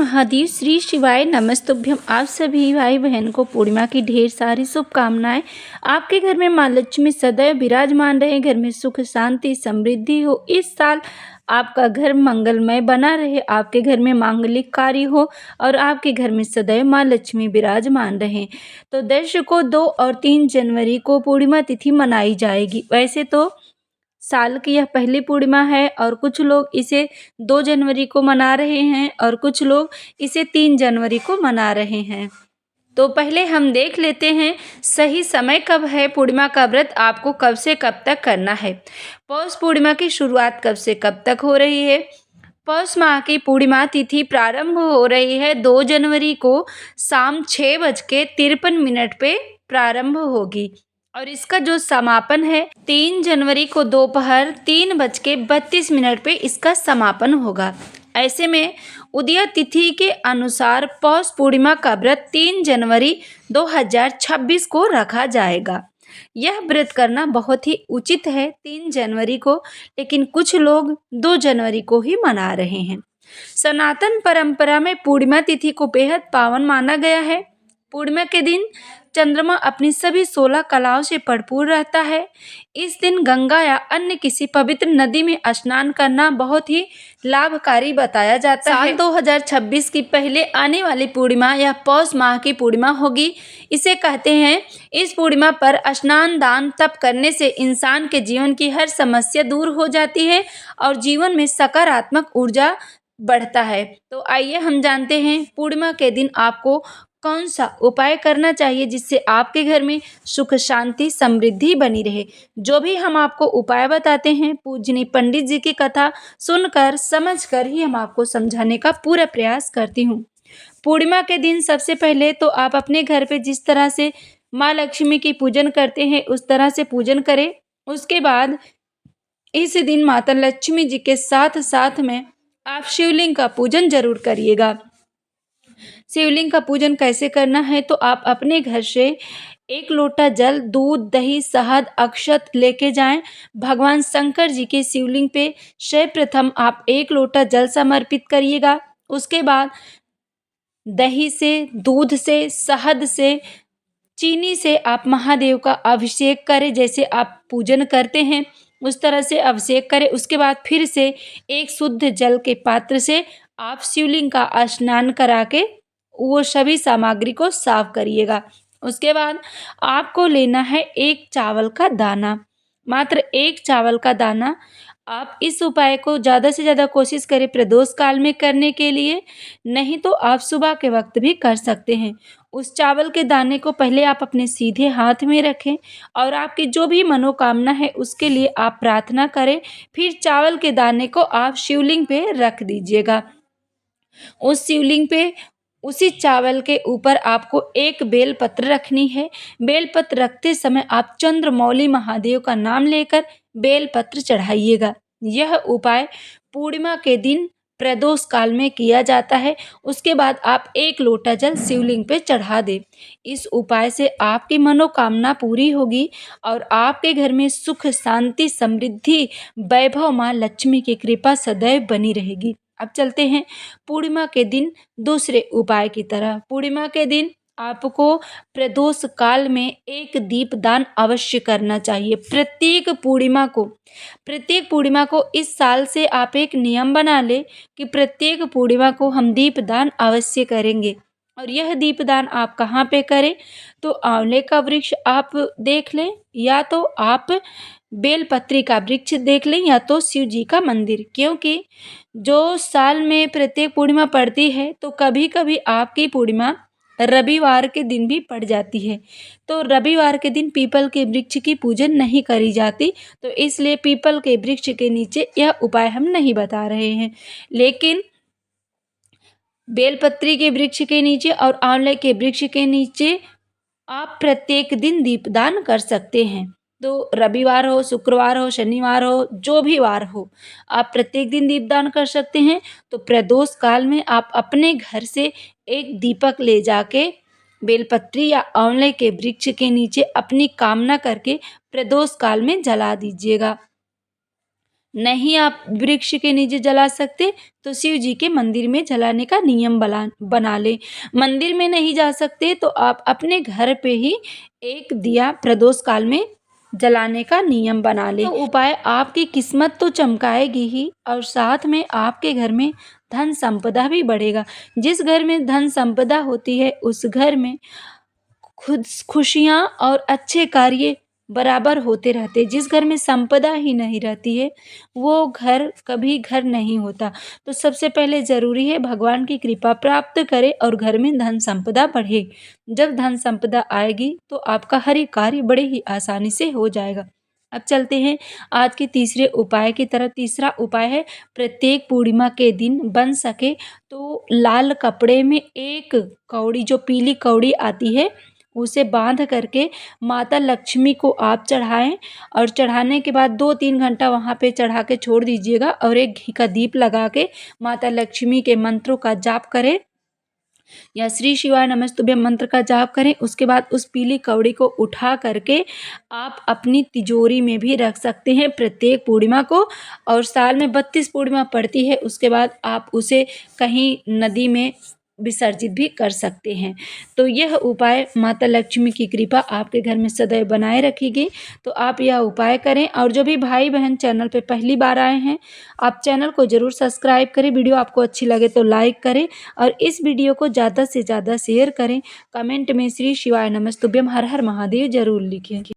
महादेव, श्री शिवाय नमस्तुभ्यम। आप सभी भाई बहन को पूर्णिमा की ढेर सारी शुभकामनाएं। आपके घर में माँ लक्ष्मी सदैव विराजमान रहे, घर में सुख शांति समृद्धि हो। इस साल आपका घर मंगलमय बना रहे, आपके घर में मांगलिक कार्य हो और आपके घर में सदैव माँ लक्ष्मी विराजमान रहे। तो दर्शकों, 2 और 3 जनवरी को पूर्णिमा तिथि मनाई जाएगी। वैसे तो साल की यह पहली पूर्णिमा है और कुछ लोग इसे 2 जनवरी को मना रहे हैं और कुछ लोग इसे 3 जनवरी को मना रहे हैं। तो पहले हम देख लेते हैं सही समय कब है, पूर्णिमा का व्रत आपको कब से कब तक करना है। पौष पूर्णिमा की शुरुआत कब से कब तक हो रही है। पौष माह की पूर्णिमा तिथि प्रारंभ हो रही है 2 जनवरी को शाम 6:53 पे प्रारंभ होगी और इसका जो समापन है 3 जनवरी को दोपहर 3:32 पे इसका समापन होगा। ऐसे में उदय तिथि के अनुसार पौष पूर्णिमा का व्रत 3 जनवरी 2026 को रखा जाएगा। यह व्रत करना बहुत ही उचित है 3 जनवरी को, लेकिन कुछ लोग 2 जनवरी को ही मना रहे हैं। सनातन परंपरा में पूर्णिमा तिथि को बेहद पावन माना गया है। पूर्णिमा के दिन चंद्रमा अपनी सभी 16 कलाओं से भरपूर रहता है। इस दिन गंगा या अन्य किसी पवित्र नदी में स्नान करना बहुत ही लाभकारी बताया जाता है। साल 2026 की पहले आने वाली पूर्णिमा या पौष माह की पूर्णिमा होगी। इसे कहते हैं, इस पूर्णिमा पर स्नान दान तप करने से इंसान के जीवन की हर समस्या दूर हो जाती है और जीवन में सकारात्मक ऊर्जा बढ़ता है। तो आइए हम जानते हैं पूर्णिमा के दिन आपको कौन सा उपाय करना चाहिए जिससे आपके घर में सुख शांति समृद्धि बनी रहे। जो भी हम आपको उपाय बताते हैं पूजनीय पंडित जी की कथा सुनकर समझकर ही हम आपको समझाने का पूरा प्रयास करती हूँ। पूर्णिमा के दिन सबसे पहले तो आप अपने घर पे जिस तरह से माँ लक्ष्मी की पूजन करते हैं उस तरह से पूजन करें। उसके बाद इस दिन माता लक्ष्मी जी के साथ साथ में आप शिवलिंग का पूजन जरूर करिएगा। शिवलिंग का पूजन कैसे करना है, तो आप अपने घर से 1 लोटा जल, दूध, दही, शहद, अक्षत लेके जाएं। भगवान शंकर जी के शिवलिंग पे सर्वप्रथम आप 1 लोटा जल समर्पित करिएगा। उसके बाद दही से, दूध से, शहद से, चीनी से आप महादेव का अभिषेक करें। जैसे आप पूजन करते हैं उस तरह से अभिषेक करें। उसके बाद फिर से एक शुद्ध जल के पात्र से आप शिवलिंग का स्नान करा के वो सभी सामग्री को साफ करिएगा। उसके बाद आपको लेना है 1 चावल का दाना, मात्र 1 चावल का दाना। आप इस उपाय को ज़्यादा से ज़्यादा कोशिश करें प्रदोष काल में करने के लिए, नहीं तो आप सुबह के वक्त भी कर सकते हैं। उस चावल के दाने को पहले आप अपने सीधे हाथ में रखें और आपकी जो भी मनोकामना है उसके लिए आप प्रार्थना करें। फिर चावल के दाने को आप शिवलिंग पे रख दीजिएगा। उस शिवलिंग पे उसी चावल के ऊपर आपको 1 बेलपत्र रखनी है। बेलपत्र रखते समय आप चंद्रमौली महादेव का नाम लेकर बेलपत्र चढ़ाइएगा। यह उपाय पूर्णिमा के दिन प्रदोष काल में किया जाता है। उसके बाद आप 1 लोटा जल शिवलिंग पे चढ़ा दें। इस उपाय से आपकी मनोकामना पूरी होगी और आपके घर में सुख शांति समृद्धि वैभव माँ लक्ष्मी की कृपा सदैव बनी रहेगी। अब चलते हैं पूर्णिमा के दिन दूसरे उपाय की तरह। पूर्णिमा के दिन आपको प्रदोष काल में 1 दीपदान अवश्य करना चाहिए। प्रत्येक पूर्णिमा को इस साल से आप एक नियम बना ले कि प्रत्येक पूर्णिमा को हम दीपदान अवश्य करेंगे। और यह दीपदान आप कहाँ पे करें, तो आंवले का वृक्ष आप देख लें, या तो आप बेलपत्री का वृक्ष देख लें, या तो शिव जी का मंदिर। क्योंकि जो साल में प्रत्येक पूर्णिमा पड़ती है तो कभी कभी आपकी पूर्णिमा रविवार के दिन भी पड़ जाती है, तो रविवार के दिन पीपल के वृक्ष की पूजन नहीं करी जाती, तो इसलिए पीपल के वृक्ष के नीचे यह उपाय हम नहीं बता रहे हैं। लेकिन बेलपत्री के वृक्ष के नीचे और आंवले के वृक्ष के नीचे आप प्रत्येक दिन दीपदान कर सकते हैं। तो रविवार हो, शुक्रवार हो, शनिवार हो, जो भी वार हो, आप प्रत्येक दिन दीपदान कर सकते हैं। तो प्रदोष काल में आप अपने घर से 1 दीपक ले जाके बेलपत्री या आंवले के वृक्ष के नीचे अपनी कामना करके प्रदोष काल में जला दीजिएगा। नहीं आप वृक्ष के नीचे जला सकते तो शिव जी के मंदिर में जलाने का नियम बना लें। मंदिर में नहीं जा सकते तो आप अपने घर पे ही एक दिया प्रदोष काल में जलाने का नियम बना लें। तो उपाय आपकी किस्मत तो चमकाएगी ही और साथ में आपके घर में धन संपदा भी बढ़ेगा। जिस घर में धन संपदा होती है उस घर में खुद खुशियाँ और अच्छे कार्य बराबर होते रहते। जिस घर में संपदा ही नहीं रहती है वो घर कभी घर नहीं होता। तो सबसे पहले ज़रूरी है भगवान की कृपा प्राप्त करें और घर में धन संपदा बढ़े। जब धन संपदा आएगी तो आपका हर एक कार्य बड़े ही आसानी से हो जाएगा। अब चलते हैं आज के तीसरे उपाय की तरफ। तीसरा उपाय है प्रत्येक पूर्णिमा के दिन बन सके तो लाल कपड़े में एक कौड़ी, जो पीली कौड़ी आती है, उसे बांध करके माता लक्ष्मी को आप चढ़ाएं और चढ़ाने के बाद 2-3 घंटा वहाँ पे चढ़ा के छोड़ दीजिएगा और एक घी का दीप लगा के माता लक्ष्मी के मंत्रों का जाप करें या श्री शिवाय नमस्तुभ्यम मंत्र का जाप करें। उसके बाद उस पीली कौड़ी को उठा करके आप अपनी तिजोरी में भी रख सकते हैं प्रत्येक पूर्णिमा को। और साल में 32 पूर्णिमा पड़ती है, उसके बाद आप उसे कहीं नदी में विसर्जित भी कर सकते हैं। तो यह उपाय माता लक्ष्मी की कृपा आपके घर में सदैव बनाए रखेगी। तो आप यह उपाय करें। और जो भी भाई बहन चैनल पे पहली बार आए हैं आप चैनल को ज़रूर सब्सक्राइब करें। वीडियो आपको अच्छी लगे तो लाइक करें और इस वीडियो को ज़्यादा से ज़्यादा शेयर करें। कमेंट में श्री शिवाय नमस्तुभ्यम हर हर महादेव ज़रूर लिखें।